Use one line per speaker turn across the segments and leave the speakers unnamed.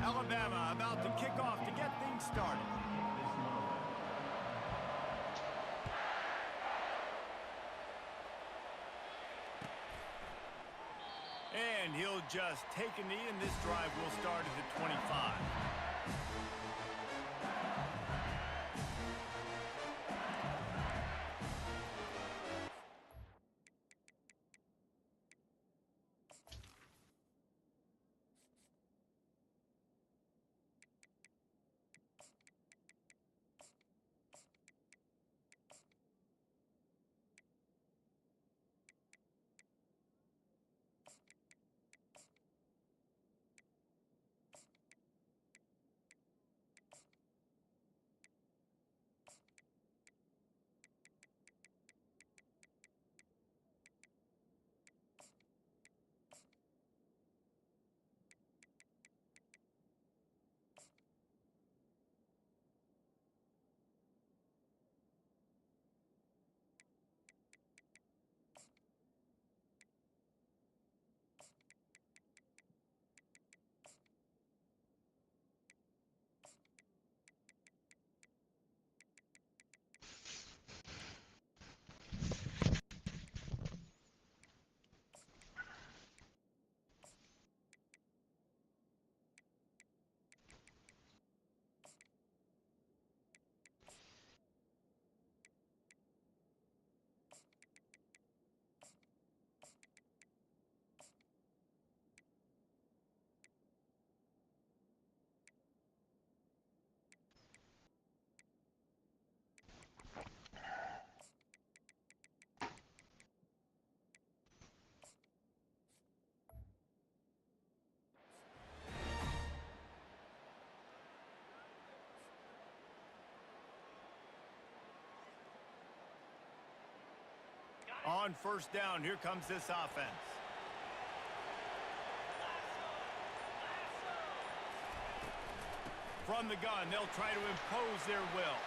Alabama about to kick off to get things started. And he'll just take a knee, and this drive will start at the 25. On first down, here comes this offense. From the gun, they'll try to impose their will.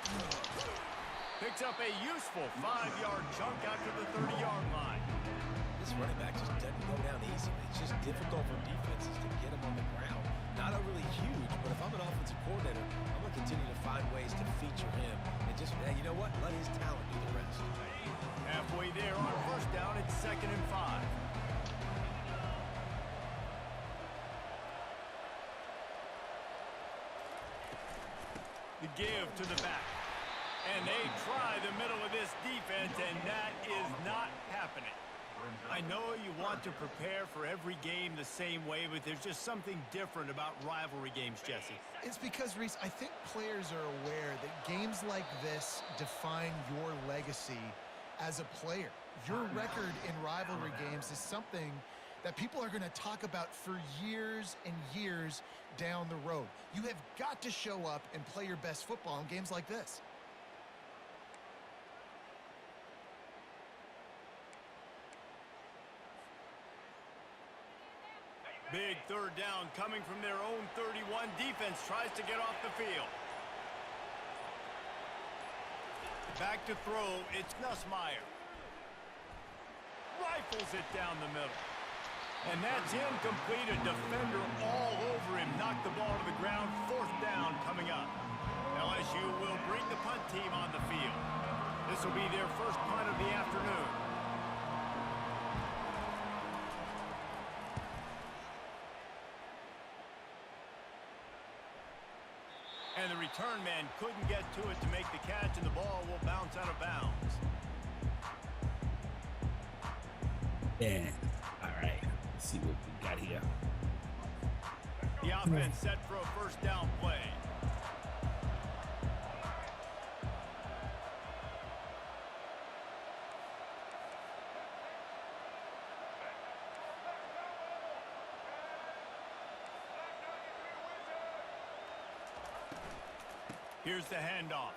Picks up a useful 5-yard chunk out to the 30-yard line.
This running back just doesn't go down easily. It's just difficult for defenses to get him on the ground. Not overly huge, but if I'm an offensive coordinator, I'm going to continue to find ways to feature him. And just, you know what? Let his talent do the rest.
Halfway there on first down, it's 2nd and 5. The give to the back. And they try the middle of this defense, and that is not happening. I know you want to prepare for every game the same way, but there's just something different about rivalry games, Jesse.
It's because, Reese, I think players are aware that games like this define your legacy as a player. Your record in rivalry games is something that people are going to talk about for years and years down the road. You have got to show up and play your best football in games like this.
Big third down coming from their own 31. Defense tries to get off the field. Back to throw, it's Nussmeier. Rifles it down the middle. And that's incomplete. A defender all over him. Knocked the ball to the ground. 4th down coming up. LSU will bring the punt team on the field. This will be their first punt of the afternoon. And the return man couldn't get to it to make the catch, and the ball will bounce out of bounds.
Yeah. All right. Let's see what we got here.
The offense set for a first down play. Here's the handoff.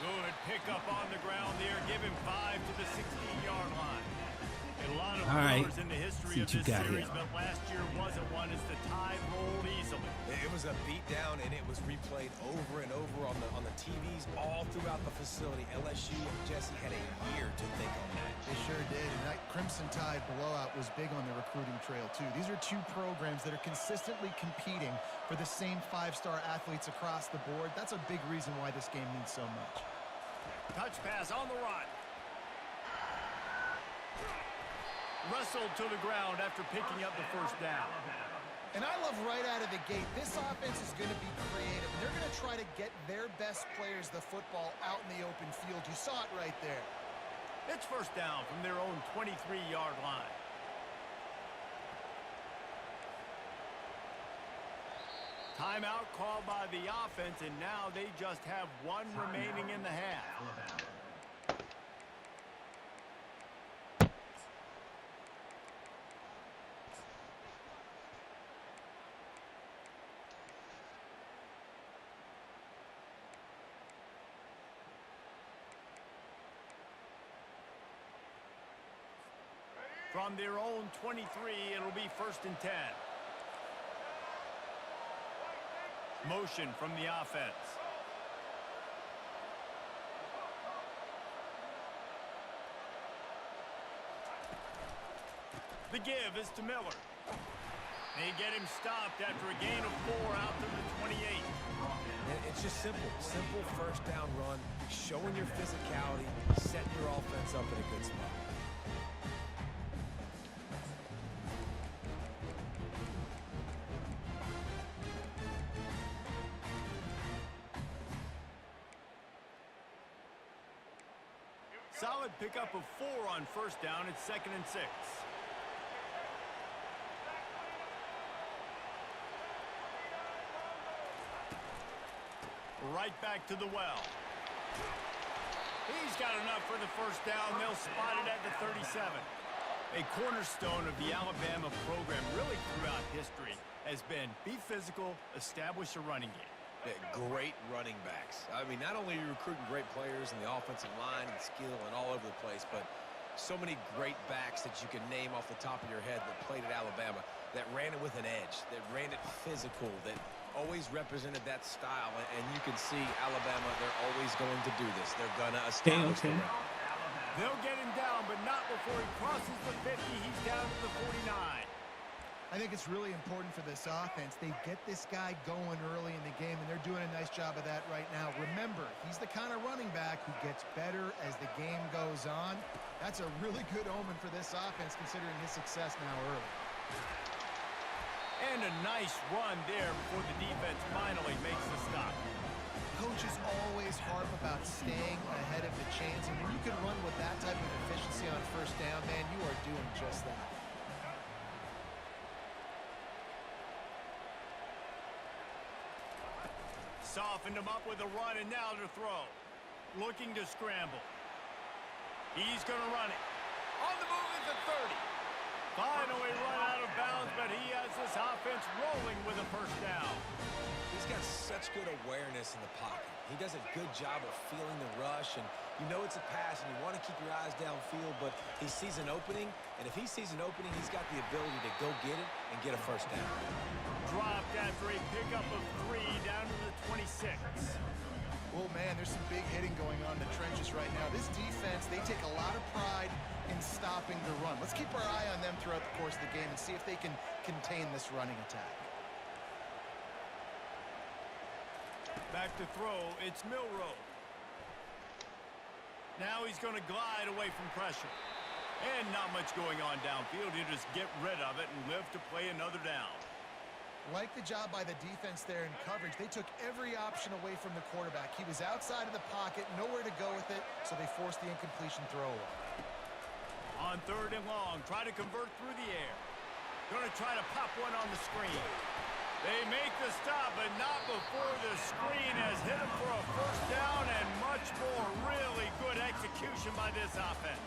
Good pickup on the ground there. Give him 5 to the 16-yard line. A lot of
All right.
In the history
See
of
what you
this
got
series,
here.
but last year wasn't one as the tide rolled easily.
It was a beatdown, and it was replayed over and over on the TVs all throughout the facility. LSU, Jesse, had a year to think on that.
They sure did, and that Crimson Tide blowout was big on the recruiting trail, too. These are two programs that are consistently competing for the same five-star athletes across the board. That's a big reason why this game means so much.
Touch pass on the run. Wrestled to the ground after picking up the first down.
And I love right out of the gate, this offense is going to be creative. And they're going to try to get their best players the football out in the open field. You saw it right there.
It's first down from their own 23-yard line. Timeout called by the offense, and now they just have one remaining in the half. From their own 23, it'll be 1st and 10. Motion from the offense. The give is to Miller. They get him stopped after a gain of 4 out to the 28.
And it's just simple. Simple first down run, showing your physicality, setting your offense up in a good spot.
Solid pickup of 4 on first down. It's 2nd and 6. Right back to the well. He's got enough for the first down. They'll spot it at the 37. A cornerstone of the Alabama program really throughout history has been be physical, establish a running game.
Great running backs. I mean, not only are you recruiting great players in the offensive line and skill and all over the place, but so many great backs that you can name off the top of your head that played at Alabama, that ran it with an edge, that ran it physical, that always represented that style. And you can see Alabama, they're always going to do this. They're going to establish the run.
They'll get him down, but not before he crosses the 50. He's down to the 49.
I think it's really important for this offense. They get this guy going early in the game, and they're doing a nice job of that right now. Remember, he's the kind of running back who gets better as the game goes on. That's a really good omen for this offense, considering his success now early.
And a nice run there before the defense finally makes the stop.
Coaches always harp about staying ahead of the chains, and when you can run with that type of efficiency on first down, man, you are doing just that.
Softened him up with a run, and now to throw. Looking to scramble. He's going to run it. On the move at the 30. Finally run out of bounds, but he has this offense rolling with a first down.
He's got such good awareness in the pocket. He does a good job of feeling the rush, and you know it's a pass, and you want to keep your eyes downfield, but he sees an opening, and if he sees an opening, he's got the ability to go get it and get a first down.
Dropped after a pickup of 3 down to the 26.
Well, man, there's some big hitting going on in the trenches right now. This defense, they take a lot of pride in stopping the run. Let's keep our eye on them throughout the course of the game and see if they can contain this running attack.
Back to throw, it's Milroe. Now he's going to glide away from pressure. And not much going on downfield. He'll just get rid of it and live to play another down.
Like the job by the defense there in coverage. They took every option away from the quarterback. He was outside of the pocket, nowhere to go with it, so they forced the incompletion throw away.
On 3rd and long, try to convert through the air. Going to try to pop one on the screen. They make the stop, but not before the screen has hit him for a first down, and much more. Really good execution by this offense.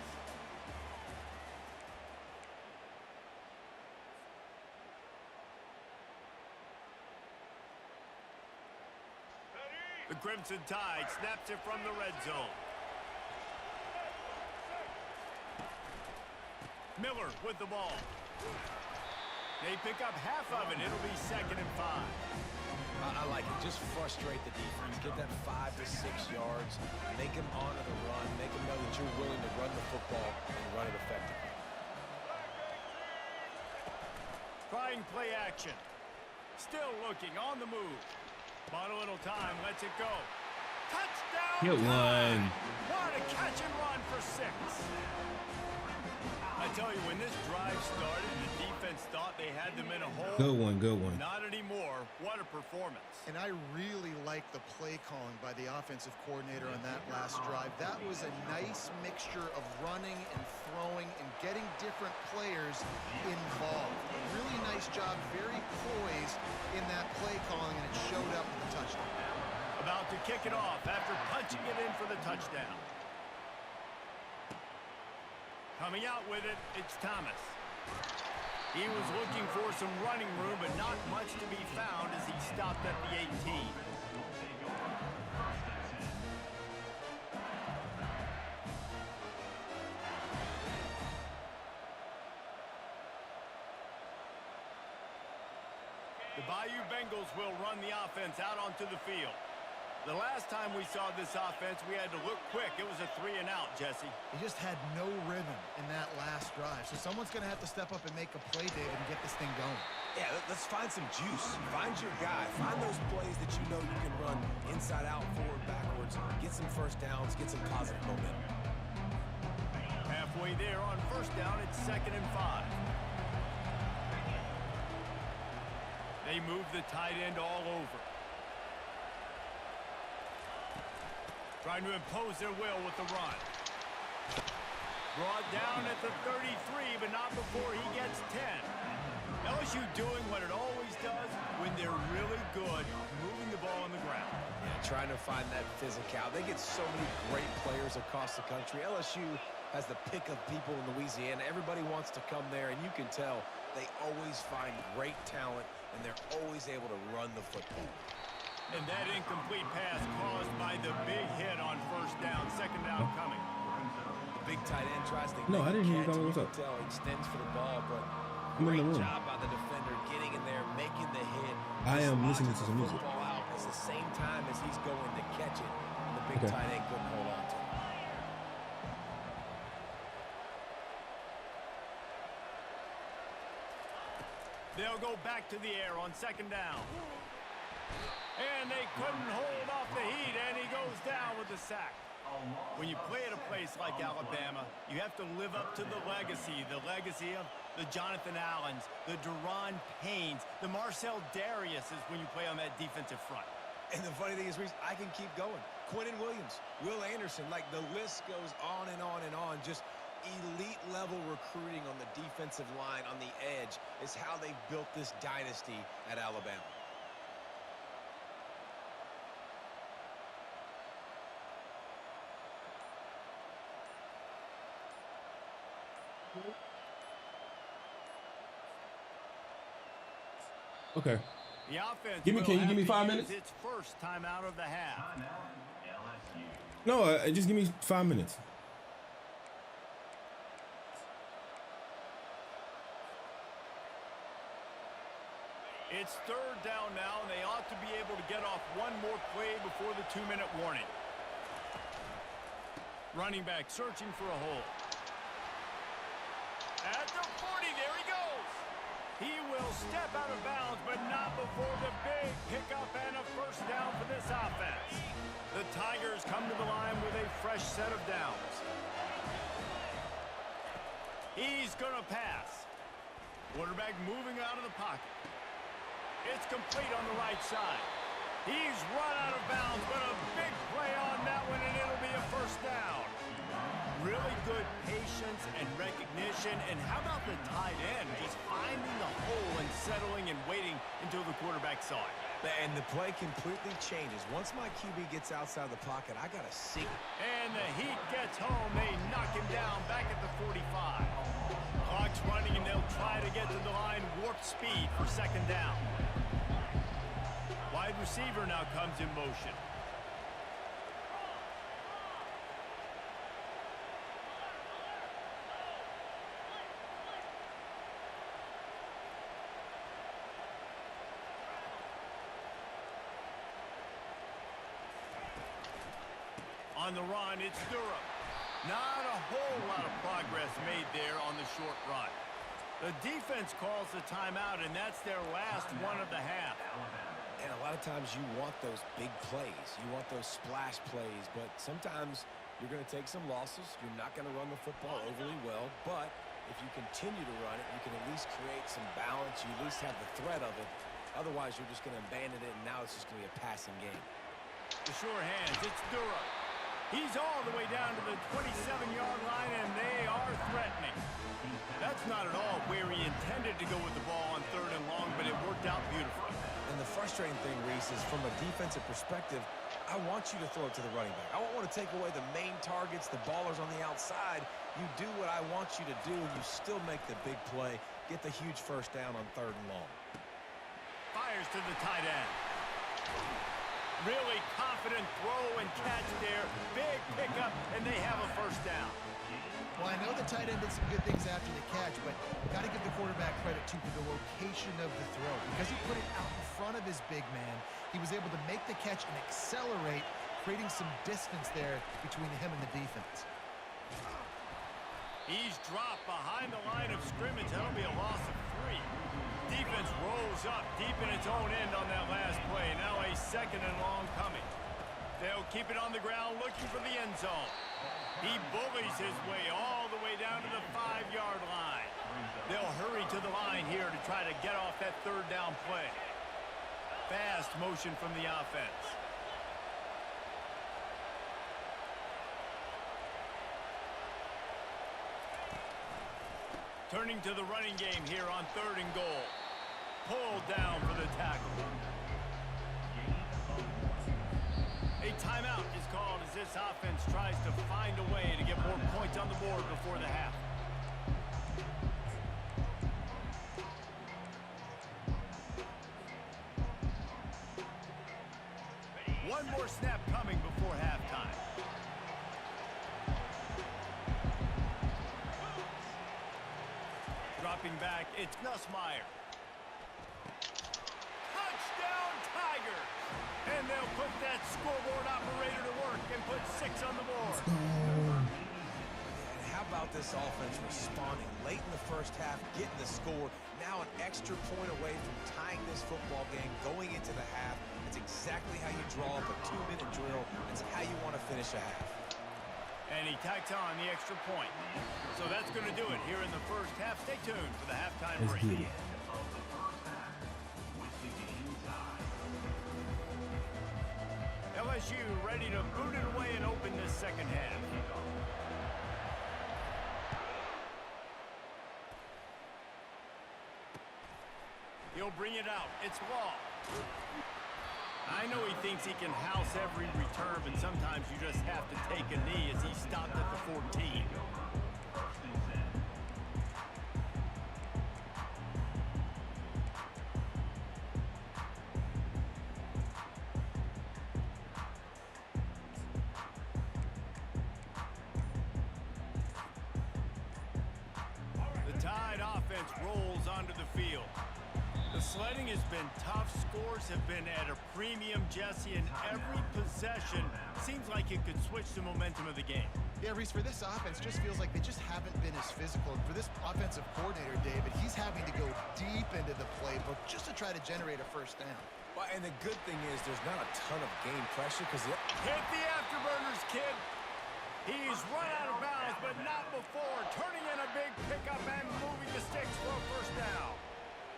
The Crimson Tide snaps it from the red zone. Miller with the ball. They pick up half of it. It'll be 2nd and 5.
I like it. Just frustrate the defense. Get that 5 to 6 yards. Make them honor the run. Make them know that you're willing to run the football and run it effectively.
Trying play action. Still looking on the move. Bought a little time. Lets it go. Touchdown!
Good one.
What a catch and run for 6. I tell you, when this drive started, the defense thought they had them in a hole.
Good one, good one.
Not anymore. What a performance.
And I really like the play calling by the offensive coordinator on that last drive. That was a nice mixture of running and throwing and getting different players involved. A really nice job, very poised in that play calling, and it showed up with the touchdown.
About to kick it off after punching it in for the touchdown. Coming out with it, it's Thomas. He was looking for some running room, but not much to be found as he stopped at the 18. The Bayou Bengals will run the offense out onto the field. The last time we saw this offense, we had to look quick. It was a 3-and-out, Jesse.
He just had no rhythm in that last drive. So someone's going to have to step up and make a play, David, and get this thing going.
Yeah, let's find some juice. Find your guy. Find those plays that you know you can run inside out, forward, backwards. Get some first downs. Get some positive momentum.
Halfway there on first down, it's 2nd and 5. They move the tight end all over. Trying to impose their will with the run. Brought down at the 33, but not before he gets 10. LSU doing what it always does when they're really good, moving the ball on the ground.
Yeah, trying to find that physical. They get so many great players across the country. LSU has the pick of people in Louisiana. Everybody wants to come there, and you can tell they always find great talent, and they're always able to run the football.
And that incomplete pass caused by the big hit on first down. 2nd down coming.
The big tight end tries to
No, I didn't hear you
catch.
calling. What's up?
Tell extends for the ball, but
I'm in the
great
room.
job by the defender getting in there, making the hit.
I am listening to
Launches
some
the
music.
football out at the same time as he's going to catch it, and the big
Okay.
tight end couldn't hold on to it.
They'll go back to the air on 2nd down. And they couldn't hold off the heat, and he goes down with the sack. When you play at a place like Alabama, you have to live up to the legacy of the Jonathan Allens, the Deron Paynes, the Marcel Dariuses when you play on that defensive front.
And the funny thing is, Reese, I can keep going. Quentin Williams, Will Anderson, like the list goes on and on and on. Just elite-level recruiting on the defensive line, on the edge, is how they built this dynasty at Alabama.
Okay.
The offense
Can you give me 5 minutes?
Its first time out of the half.
No, just give me 5 minutes.
It's 3rd down now, and they ought to be able to get off one more play before the 2-minute warning. Running back searching for a hole. At the 40, there he goes. He will step out of bounds, but not before the big pickup and a first down for this offense. The Tigers come to the line with a fresh set of downs. He's going to pass. Quarterback moving out of the pocket. It's complete on the right side. He's run out of bounds, but a big play on that one, and it'll be a first down. Really good patience and recognition. And how about the tight end just finding the hole and settling and waiting until the quarterback saw it?
And the play completely changes. Once my QB gets outside the pocket, I got to see it.
And the Heat gets home. They knock him down back at the 45. Clock's running, and they'll try to get to the line warp speed for 2nd down. Wide receiver now comes in motion. on the run. It's Durham. Not a whole lot of progress made there on the short run. The defense calls the timeout, and that's their last one of the half.
And a lot of times you want those big plays. You want those splash plays, but sometimes you're going to take some losses. You're not going to run the football overly well, but if you continue to run it, you can at least create some balance. You at least have the threat of it. Otherwise, you're just going to abandon it, and now it's just going to be a passing game.
The sure hands, it's Durham. He's all the way down to the 27-yard line, and they are threatening. That's not at all where he intended to go with the ball on 3rd and long, but it worked out beautifully.
And the frustrating thing, Reese, is from a defensive perspective, I want you to throw it to the running back. I don't want to take away the main targets, the ballers on the outside. You do what I want you to do, and you still make the big play, get the huge first down on 3rd and long.
Fires to the tight end. Really confident throw and catch there. Big pickup, and they have a first down.
Well, I know the tight end did some good things after the catch, but got to give the quarterback credit, too, for the location of the throw. Because he put it out in front of his big man, he was able to make the catch and accelerate, creating some distance there between him and the defense.
He's dropped behind the line of scrimmage. That'll be a loss of 3. Defense rolls up deep in its own end on that last play. Now a 2nd and long coming. They'll keep it on the ground looking for the end zone. He bullies his way all the way down to the 5-yard line. They'll hurry to the line here to try to get off that 3rd down play. Fast motion from the offense. Turning to the running game here on 3rd and goal. Pulled down for the tackle. A timeout is called as this offense tries to find a way to get more points on the board before the half. One more snap coming before halftime. Dropping back, it's Nussmeier. Touchdown, Tigers! And they'll put that scoreboard operator to work and put 6 on the board.
And how about this offense responding late in the first half, getting the score, now an extra point away from tying this football game, going into the half. It's exactly how you draw up a 2-minute drill. It's how you want to finish a half.
And he tacks on the extra point. So that's going to do it here in the first half. Stay tuned for the halftime break. LSU ready to boot it away and open this second half. He'll bring it out. It's Law. I know he thinks he can house every return, but sometimes you just have to take a knee as he stopped at the 14. The Tide offense rolls onto the field. The sledding has been tough. Scores have been at a premium, Jesse, and every possession seems like it could switch the momentum of the game.
Yeah, Reese, for this offense, just feels like they just haven't been as physical. And for this offensive coordinator, David, he's having to go deep into the playbook just to try to generate a first down.
Well, and the good thing is there's not a ton of game pressure because
Hit the afterburners, kid. He's run out of bounds, but not before. Turning in a big pickup and moving the sticks for a first down.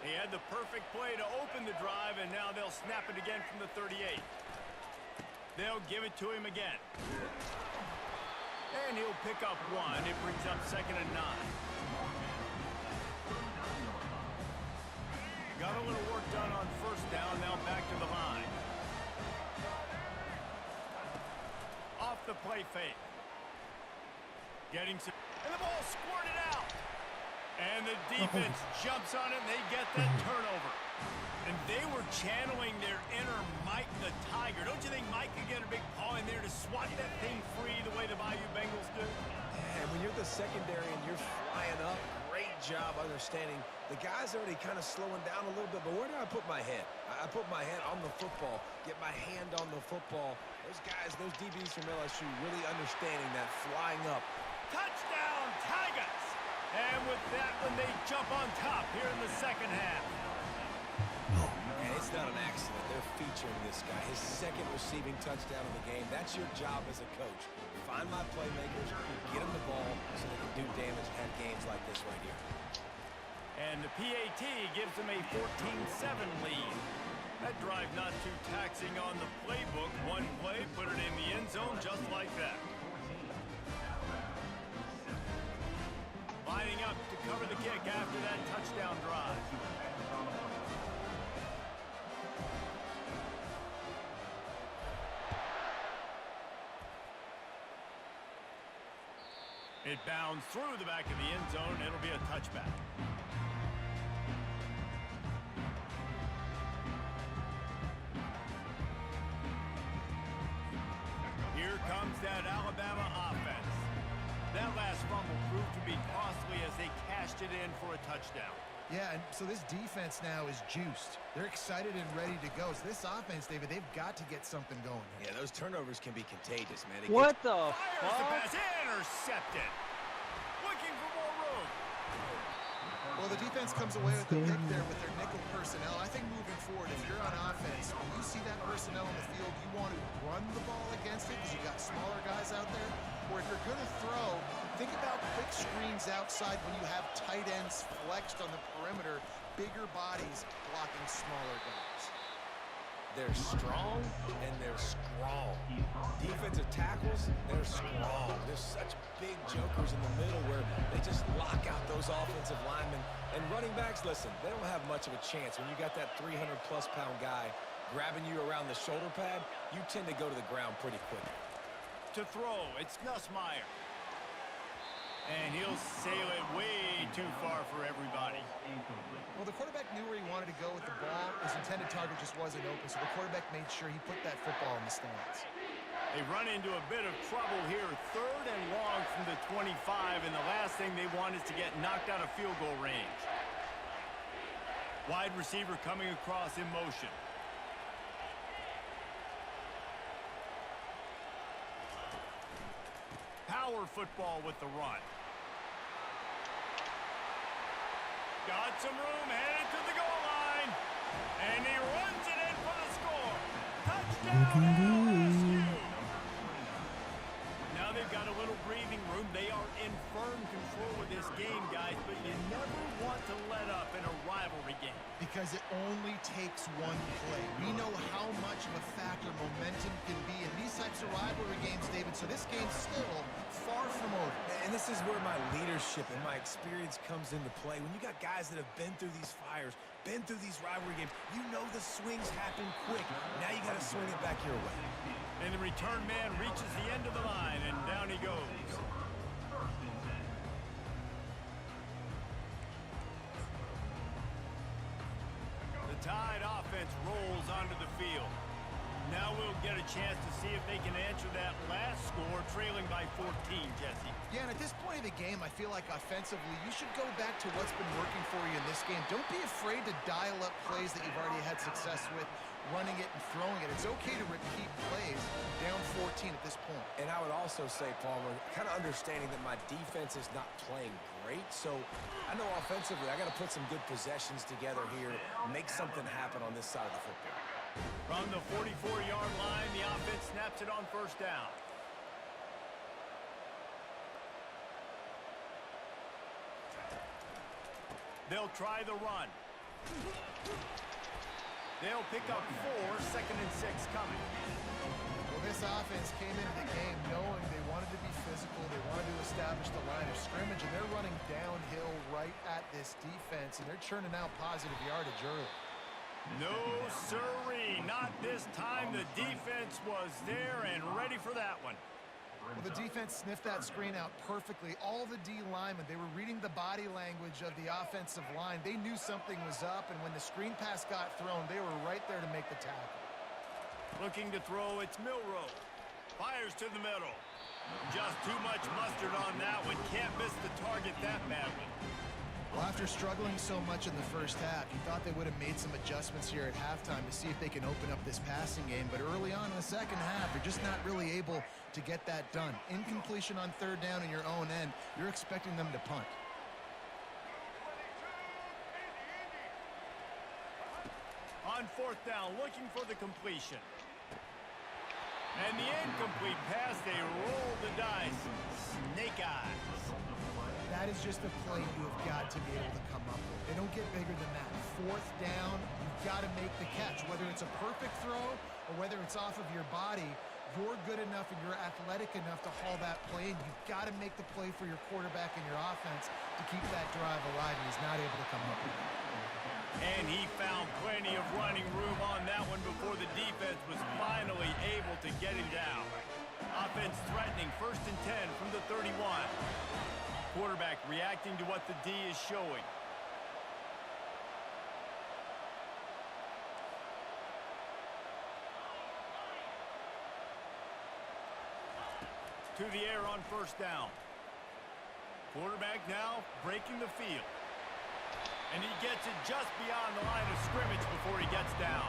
He had the perfect play to open the drive, and now they'll snap it again from the 38. They'll give it to him again. And he'll pick up 1. It brings up 2nd and 9. Got a little work done on first down, now back to the line. Off the play fake. Getting some, and the ball squirted out. And the defense jumps on it, and they get that turnover. And they were channeling their inner Mike the Tiger. Don't you think Mike could get a big paw in there to swat that thing free the way the Bayou Bengals do?
And when you're the secondary and you're flying up, great job understanding. The guy's already kind of slowing down a little bit, but where do I put my head? I put my head on the football, get my hand on the football, Those guys, those DBs from LSU really understanding that flying up.
Touchdown, Tigers! And with that one, they jump on top here in the second half.
And it's not an accident. They're featuring this guy. His second receiving touchdown of the game. That's your job as a coach. Find my playmakers, get them the ball so they can do damage and have games like this right here.
And the PAT gives them a 14-7 lead. That drive not too taxing on the playbook. One play, put it in the end zone just like that. Lining up to cover the kick after that touchdown drive. It bounds through the back of the end zone. It'll be a touchback. Here comes that Alabama offense. That last fumble proved to be costly as they cashed it in for a touchdown.
Yeah, and so this defense now is juiced. They're excited and ready to go. So this offense, David, they've got to get something going here.
Yeah, those turnovers can be contagious, man.
What the
Fires the
fuck?
pass, intercepted. Looking for more room.
Well, the defense comes away with the pick there with their nickel personnel. I think moving forward, if you're on offense, when you see that personnel in the field, you want to run the ball against it because you got smaller guys out there. Or if you're going to throw, think about quick screens outside when you have tight ends flexed on the perimeter, bigger bodies blocking smaller guys.
They're strong and they're strong. Defensive tackles, they're strong. There's such big jokers in the middle where they just lock out those offensive linemen. And running backs, listen, they don't have much of a chance. When you got that 300-plus pound guy grabbing you around the shoulder pad, you tend to go to the ground pretty quickly.
To throw, it's Nussmeier. And he'll sail it way too far for everybody.
Well, the quarterback knew where he wanted to go with the ball. His intended target just wasn't open, so the quarterback made sure he put that football in the stands.
They run into a bit of trouble here. 3rd and long from the 25, and the last thing they want is to get knocked out of field goal range. Wide receiver coming across in motion. Power football with the run. Got some room, headed to the goal line. And he runs it in for the score. Touchdown LSU. Now they've got a little breathing room. They are in firm control of this game, guys, but you never want to let up in a rivalry game.
Because it only takes one play. We know how much of a factor momentum can be in these types of rivalry games, David, so this game's still far from over.
And this is where my leadership and my experience comes into play. When you got guys that have been through these fires, been through these rivalry games, you know the swings happen quick. Now you got to swing it back your way.
And the return man reaches the end of the line, and down he goes. The Tide offense rolls onto the field. Now we'll get a chance to see if they can answer that last score, trailing by 14, Jesse.
Yeah, and at this point of the game, I feel like offensively, you should go back to what's been working for you in this game. Don't be afraid to dial up plays that you've already had success with, running it and throwing it. It's okay to repeat plays down 14 at this point.
And I would also say, Palmer, kind of understanding that my defense is not playing great, so I know offensively I got to put some good possessions together here, make something happen on this side of the football.
From the 44-yard line, the offense snaps it on 1st down. They'll try the run. They'll pick up 4, 2nd and 6 coming.
Well, this offense came into the game knowing they wanted to be physical, they wanted to establish the line of scrimmage, and they're running downhill right at this defense, and they're churning out positive yardage early.
No, sirree, not this time. The defense was there and ready for that one.
Well, the defense sniffed that screen out perfectly. All the D linemen, they were reading the body language of the offensive line. They knew something was up, and when the screen pass got thrown, they were right there to make the tackle.
Looking to throw, it's Milroe. Fires to the middle. Just too much mustard on that one. Can't miss the target that badly.
Well, after struggling so much in the first half, you thought they would have made some adjustments here at halftime to see if they can open up this passing game. But early on in the second half, they're just not really able to get that done. Incompletion on third down in your own end, you're expecting them to punt.
On fourth down, looking for the completion. And the incomplete pass, they roll the dice. Snake eyes.
That is just a play you have got to be able to come up with. They don't get bigger than that. Fourth down, you've got to make the catch. Whether it's a perfect throw or whether it's off of your body, you're good enough and you're athletic enough to haul that play, and you've got to make the play for your quarterback and your offense to keep that drive alive, and he's not able to come up with it.
And he found plenty of running room on that one before the defense was finally able to get him down. Offense threatening, 1st and 10 from the 31. Quarterback reacting to what the D is showing. To the air on 1st down. Quarterback now breaking the field. And he gets it just beyond the line of scrimmage before he gets down.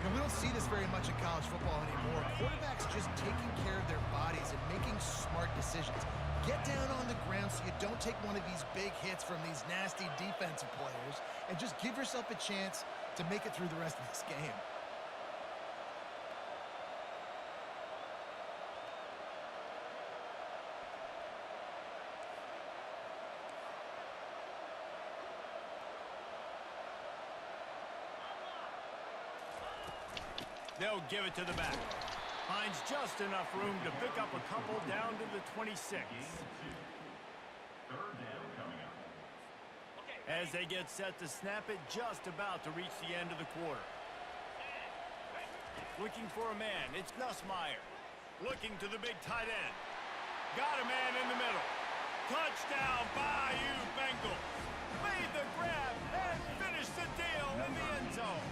You know, we don't see this very much in college football anymore. Quarterbacks just taking care of their bodies and making smart decisions. Get down on the ground so you don't take one of these big hits from these nasty defensive players, and just give yourself a chance to make it through the rest of this game.
They'll give it to the back. Finds just enough room to pick up a couple down to the 26. As they get set to snap it, just about to reach the end of the quarter. Looking for a man, it's Nussmeier. Looking to the big tight end. Got a man in the middle. Touchdown, Bayou Bengals. Made the grab and finished the deal in the end zone.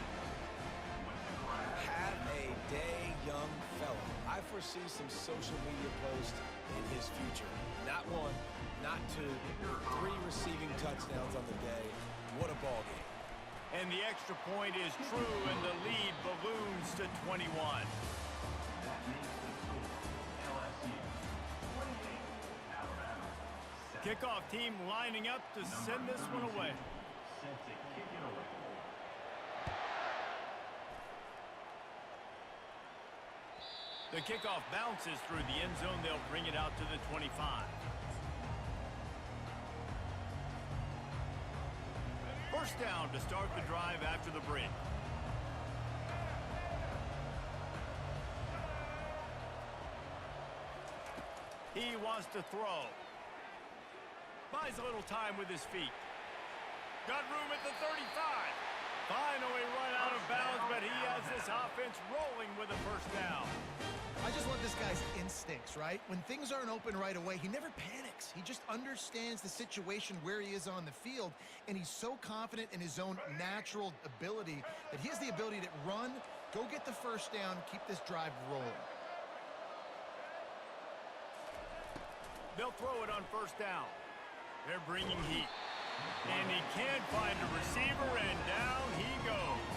Have a day, young fella. I foresee some social media posts in his future. Not one, not two, 3 receiving touchdowns on the day. What a ball game.
And the extra point is true, and the lead balloons to 21. Kickoff team lining up to send this one away. The kickoff bounces through the end zone. They'll bring it out to the 25. First down to start the drive after the break. He wants to throw. Buys a little time with his feet. Got room at the 35. Finally run out of bounds, but he has this offense rolling with a first down.
I just love this guy's instincts, right? When things aren't open right away, he never panics. He just understands the situation where he is on the field, and he's so confident in his own natural ability that he has the ability to run, go get the first down, keep this drive rolling.
They'll throw it on first down. They're bringing heat. And he can't find a receiver, and down he goes.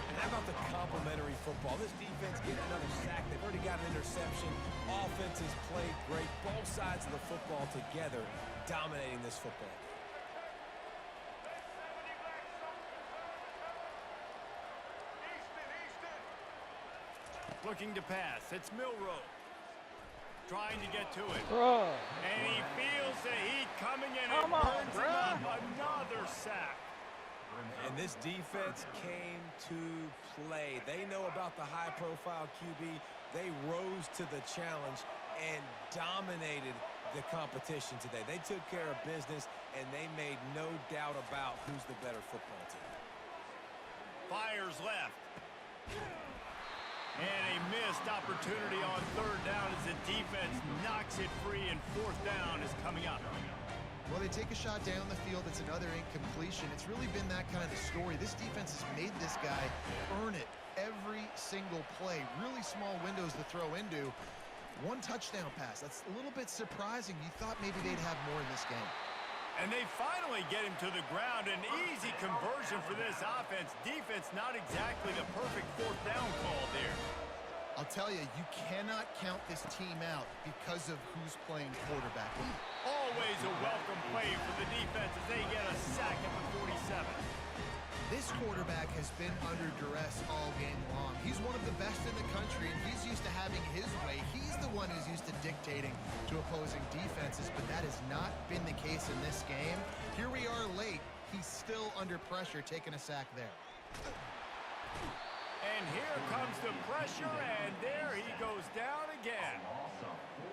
And how about the complementary football? This defense getting another sack. They've already got an interception. Offense has played great. Both sides of the football together dominating this football game.
Looking to pass. It's Milroe. Trying to get to it.
Bro.
And he feels the heat coming in.
Come
and
on,
burns
bro.
him up. Another sack.
And this defense came to play. They know about the high-profile QB. They rose to the challenge and dominated the competition today. They took care of business, and they made no doubt about who's the better football team.
Fires left. And a missed opportunity on third down as the defense knocks it free, and fourth down is coming up.
Well, they take a shot down the field. It's another incompletion. It's really been that kind of story. This defense has made this guy earn it every single play. Really small windows to throw into. 1 touchdown pass. That's a little bit surprising. You thought maybe they'd have more in this game.
And they finally get him to the ground. An easy conversion for this offense. Defense, not exactly the perfect fourth down call there.
I'll tell you, you cannot count this team out because of who's playing quarterback.
Always a welcome play for the defense as they get a sack at the 47.
This quarterback has been under duress all game long. He's one of the best in the country, and he's used to having his way. He's the one who's used to dictating to opposing defenses, but that has not been the case in this game. Here we are late. He's still under pressure, taking a sack there.
And here comes the pressure, and there he goes down again.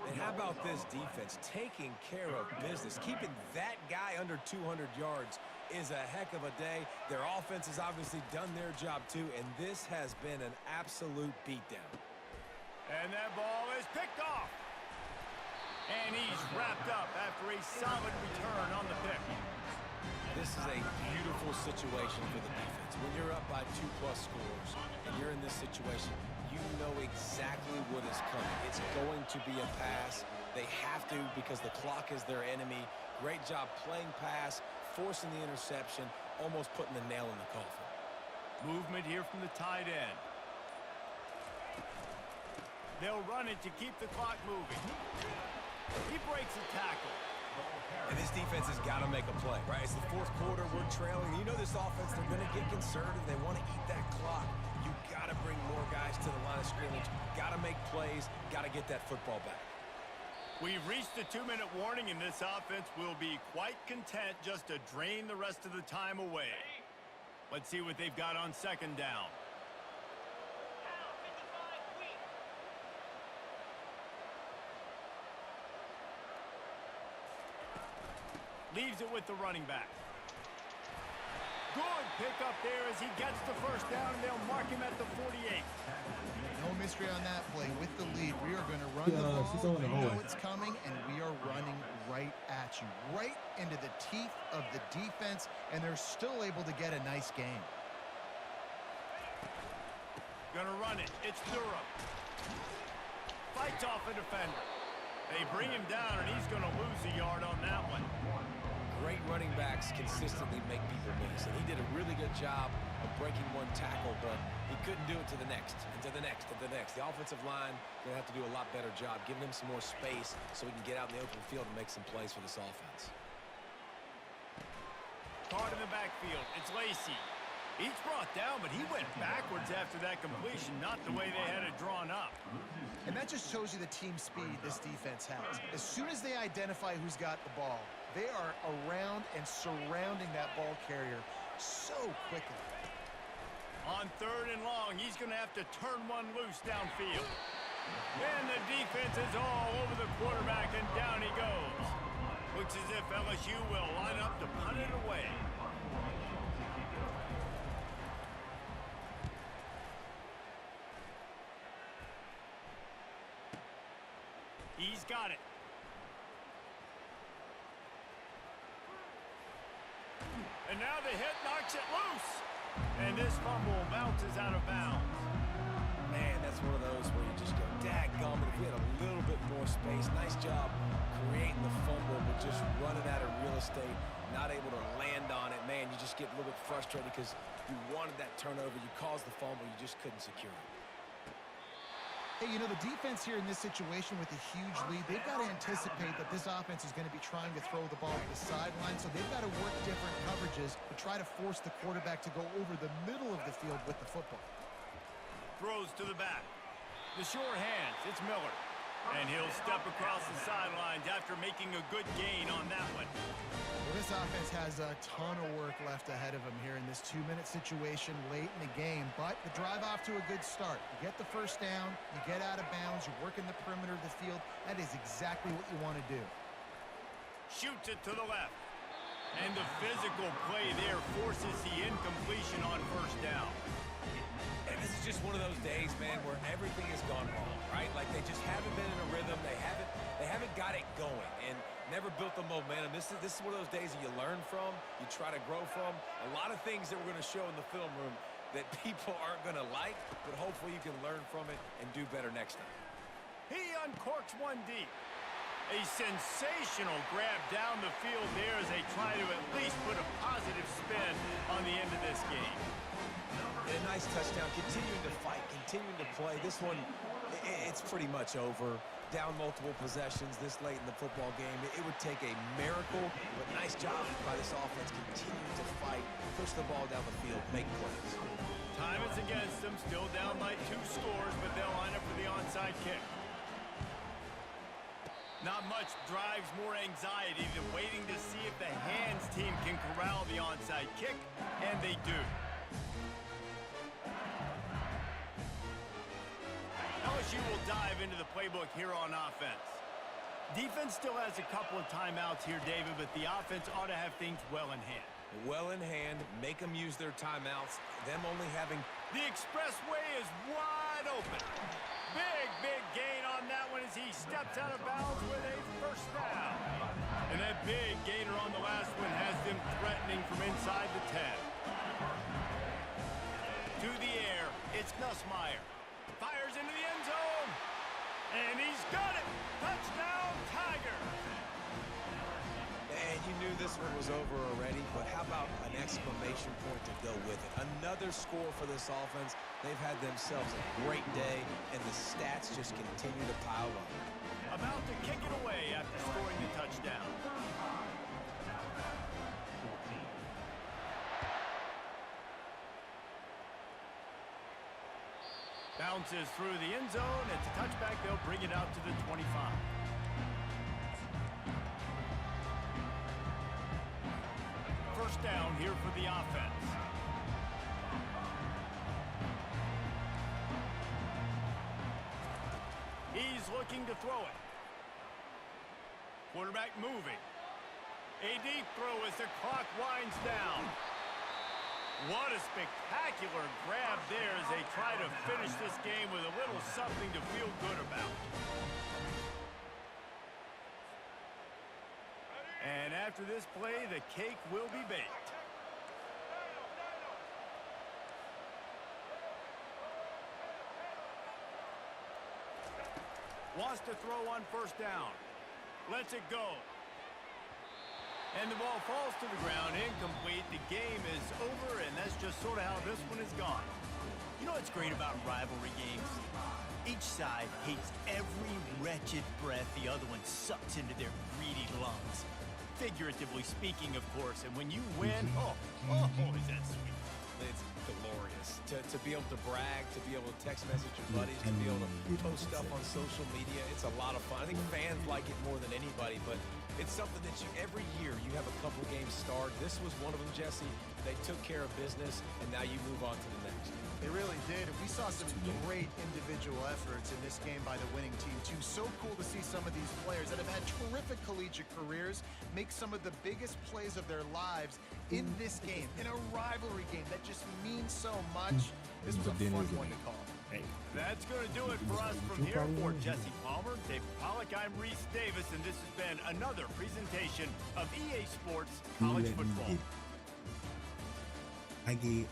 And how about this defense taking care of business, keeping that guy under 200 yards is a heck of a day. Their offense has obviously done their job too, and this has been an absolute beatdown.
And that ball is picked off. And he's wrapped up after a solid return on the pick.
This is a beautiful situation for the defense. When you're up by 2+ scores and you're in this situation, you know exactly what is coming. It's going to be a pass. They have to because the clock is their enemy. Great job playing pass, forcing the interception, almost putting the nail in the coffin.
Movement here from the tight end. They'll run it to keep the clock moving. He breaks a tackle.
And this defense has got to make a play, right? It's the fourth quarter. We're trailing. You know this offense, they're going to get conservative. They want to eat that clock. You got to bring more guys to the line of scrimmage. Got to make plays. Got to get that football back.
We've reached the 2-minute warning, and this offense will be quite content just to drain the rest of the time away. Let's see what they've got on second down. Leaves it with the running back. Good pickup there as he gets the first down, and they'll mark him at the 48.
No mystery on that play. With the lead, we are going to run the ball. We know it's coming, and we are running right at you, right into the teeth of the defense, and they're still able to get a nice game.
Gonna run it. It's Durham. Fights off a defender. They bring him down, and he's going to lose a yard on that one.
Great running backs consistently make people miss, and he did a really good job of breaking one tackle, but he couldn't do it to the next, and to the next, and to the next. The offensive line going to have to do a lot better job, giving him some more space so he can get out in the open field and make some plays for this offense.
Caught in the backfield. It's Lacey. He's brought down, but he went backwards after that completion, not the way they had it drawn up.
And that just shows you the team speed this defense has. As soon as they identify who's got the ball, they are around and surrounding that ball carrier so quickly.
On third and long, he's going to have to turn one loose downfield. And the defense is all over the quarterback, and down he goes. Looks as if LSU will line up to punt it away. He's got it. And now the hit knocks it loose. And this fumble bounces out of bounds.
Man, that's one of those where you just go, dadgummit, if we had a little bit more space. Nice job creating the fumble, but just running out of real estate, not able to land on it. Man, you just get a little bit frustrated because you wanted that turnover. You caused the fumble. You just couldn't secure it.
Hey, you know, the defense here in this situation with a huge lead, they've got to anticipate that this offense is going to be trying to throw the ball to the sideline, so they've got to work different coverages to try to force the quarterback to go over the middle of the field with the football.
Throws to the back. The sure hands. It's Miller. And he'll step across the sidelines after making a good gain on that one.
Well, this offense has a ton of work left ahead of them here in this 2-minute situation late in the game, but the drive off to a good start. You get the first down, you get out of bounds, you're working the perimeter of the field. That is exactly what you want to do.
Shoots it to the left. And the physical play there forces the incompletion on first down.
And this is just one of those days, man, where everything has gone wrong, right? Like they just haven't been in a rhythm. They haven't got it going and never built the momentum. This is one of those days that you learn from, you try to grow from. A lot of things that we're going to show in the film room that people aren't going to like, but hopefully you can learn from it and do better next time.
He uncorks one deep. A sensational grab down the field there as they try to at least put a positive spin on the end of this game.
And a nice touchdown, continuing to fight, continuing to play. This one, it's pretty much over. Down multiple possessions this late in the football game. It would take a miracle, but nice job by this offense continuing to fight, push the ball down the field, make plays.
Time is against them, still down by 2 scores, but they'll line up for the onside kick. Not much drives more anxiety than waiting to see if the hands team can corral the onside kick, and they do. LSU will dive into the playbook here on offense. Defense still has a couple of timeouts here, David, but the offense ought to have things well in hand.
Well in hand, make them use their timeouts, them only having...
The expressway is wide open. Big gain on that one as he steps out of bounds with a first down. And that big gainer on the last one has them threatening from inside the 10. To the air, it's Nussmeier. Fires into the end zone. And he's got it. Touchdown, Tigers.
And you knew this one was over already, but how about an exclamation point to go with it? Another score for this offense. They've had themselves a great day, and the stats just continue to pile up.
About to kick it away after scoring the touchdown. Bounces through the end zone. It's a touchback. They'll bring it out to the 25. First down here for the offense. He's looking to throw it. Quarterback moving. A deep throw as the clock winds down. What a spectacular grab there as they try to finish this game with a little something to feel good about. And after this play, the cake will be baked. Wants to throw on first down. Lets it go. And the ball falls to the ground, incomplete. The game is over, and that's just sort of how this one is gone. You know what's great about rivalry games? Each side hates every wretched breath the other one sucks into their greedy lungs. Figuratively speaking, of course, and when you win, oh, is that sweet.
It's glorious. To be able to brag, to be able to text message your buddies, to be able to post stuff on social media, it's a lot of fun. I think fans like it more than anybody, but it's something that every year you have a couple games start. This was one of them, Jesse. They took care of business, and now you move on to the next.
They really did. We saw some great individual efforts in this game by the winning team, too. So cool to see some of these players that have had terrific collegiate careers make some of the biggest plays of their lives in this game, in a rivalry game that just means so much. This was a fun one to call.
Hey.
That's going to do it for us from here. For Jesse Palmer, Dave Pollack, I'm Reese Davis, and this has been another presentation of EA Sports College Football.
I get.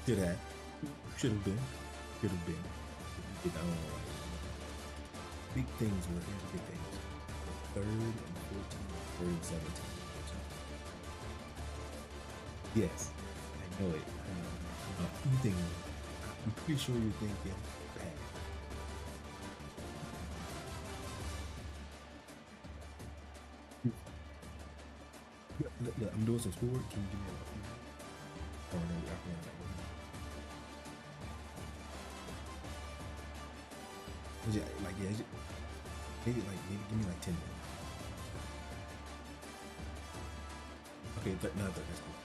Should have been. You know, big things were here. Big things. 3rd and 14, 3rd and 17. Yes, I know it. I'm pretty sure you're thinking bad. Look, I'm doing some schoolwork. Can you give me a few minutes? Oh, no, I can't. Yeah, maybe give me like 10 minutes. Okay, but no, that's cool.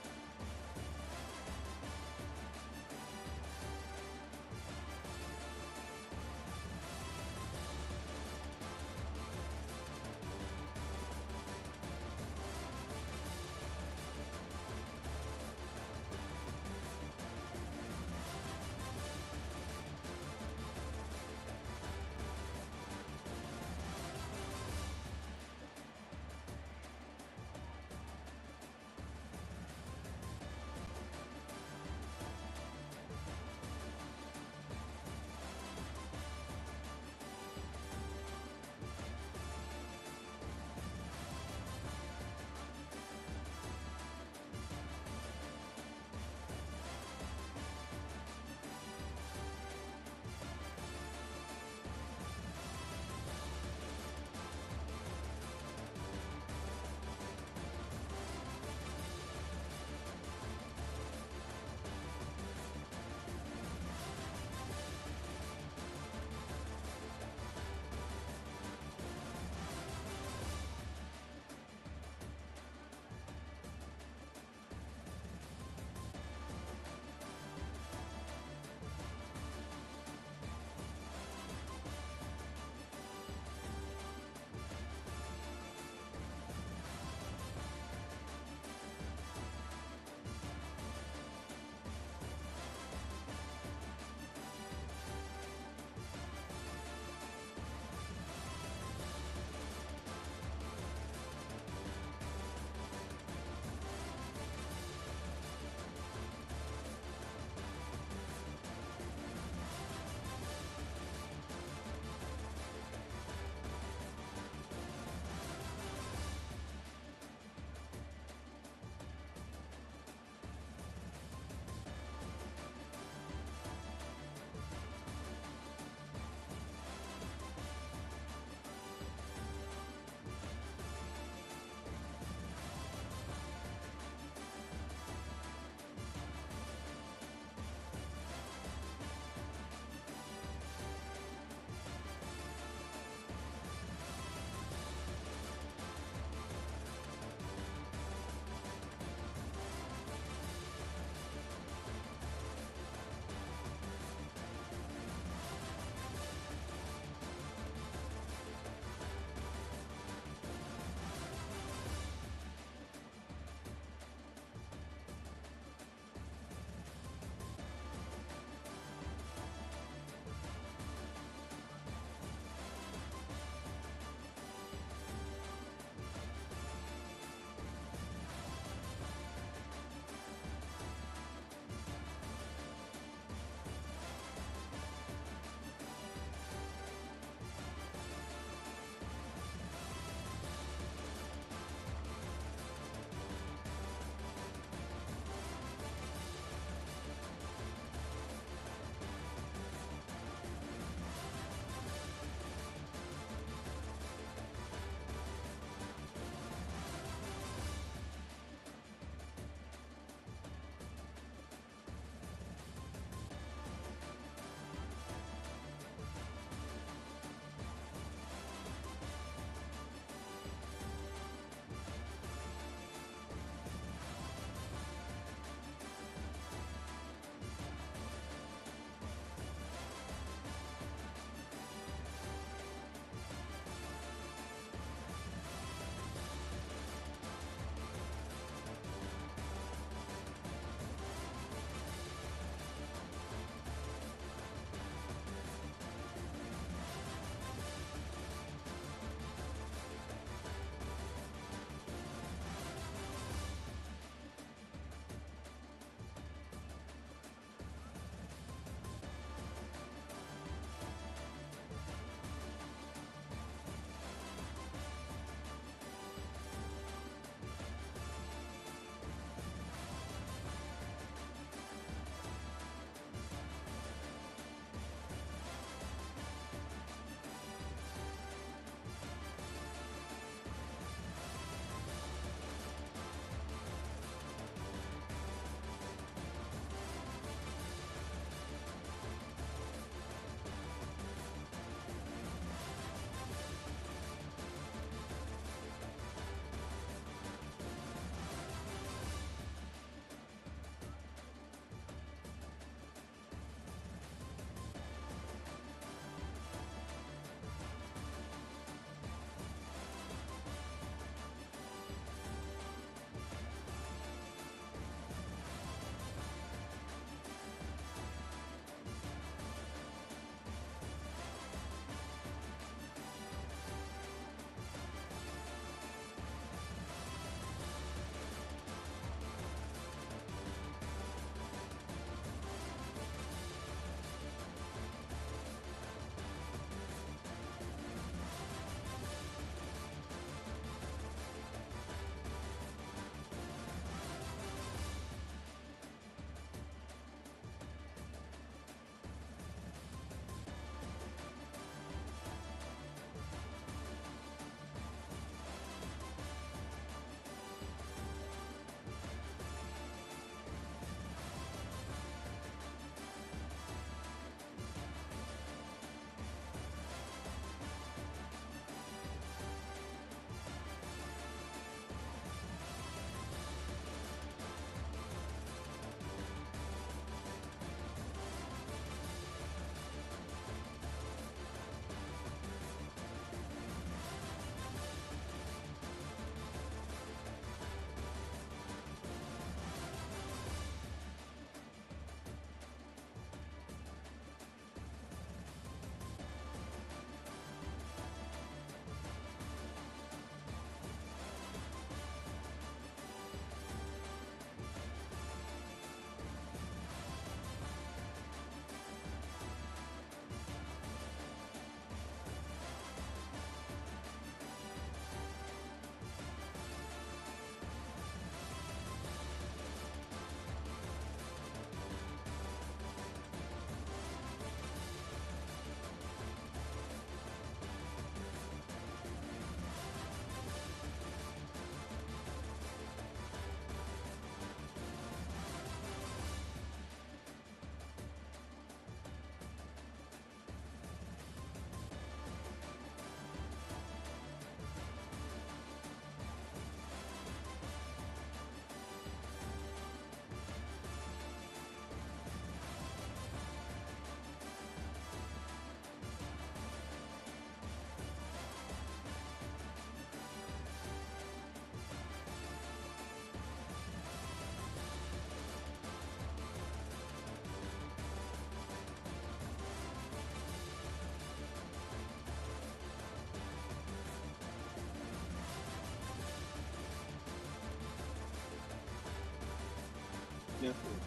Yes, sir.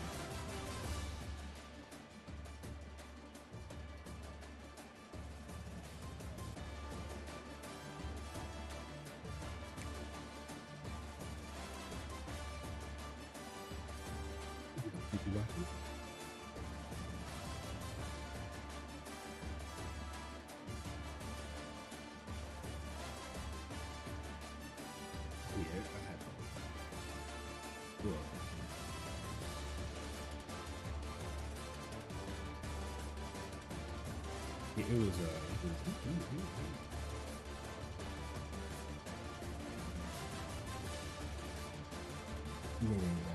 Did you watch it? Yeah, I had one. Well, yeah, it was you know,